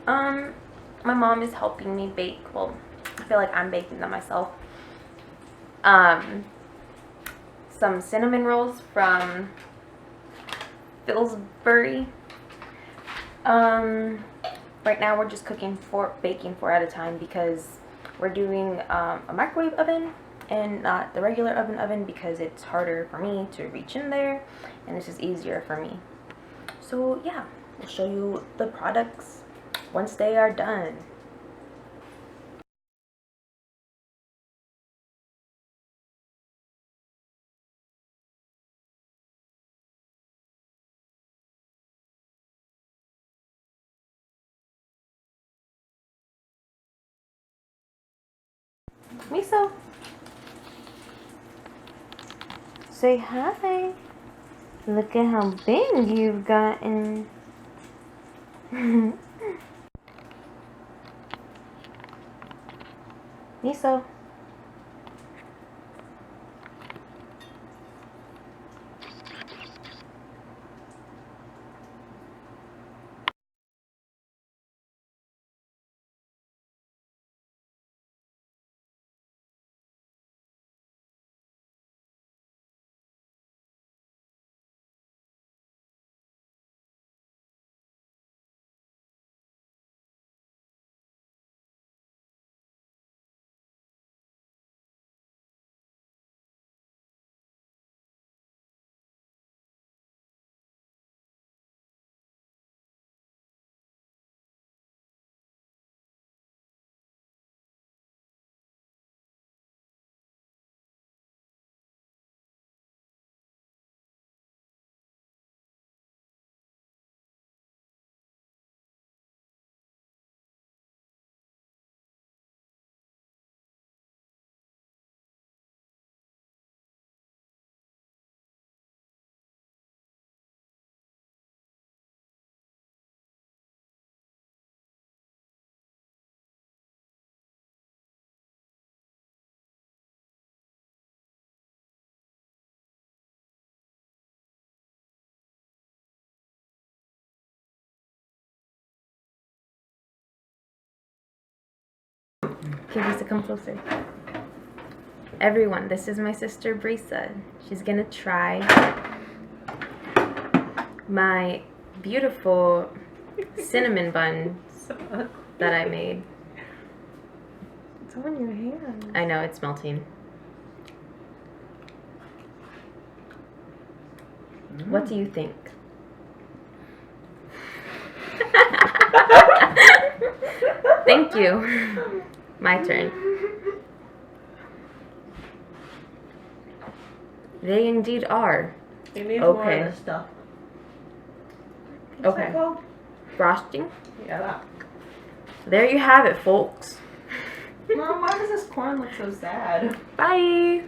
My mom is helping me bake. Well, I feel like I'm baking them myself. Some cinnamon rolls from Pillsbury. Right now we're just baking 4 at a time because we're doing a microwave oven and not the regular oven because it's harder for me to reach in there and it's just easier for me. So yeah, I'll show you the products once they are done. Miso, say hi. Look at how big you've gotten. Miso. Okay, Lisa, come closer. Everyone, this is my sister Brisa. She's gonna try my beautiful cinnamon buns that I made. It's on your hand. I know, it's melting. What do you think? Thank you. My turn. They indeed are. It needs more of this stuff. What's that called? Frosting. Yeah, that. There you have it, folks. Mom, why does this corn look so sad? Bye.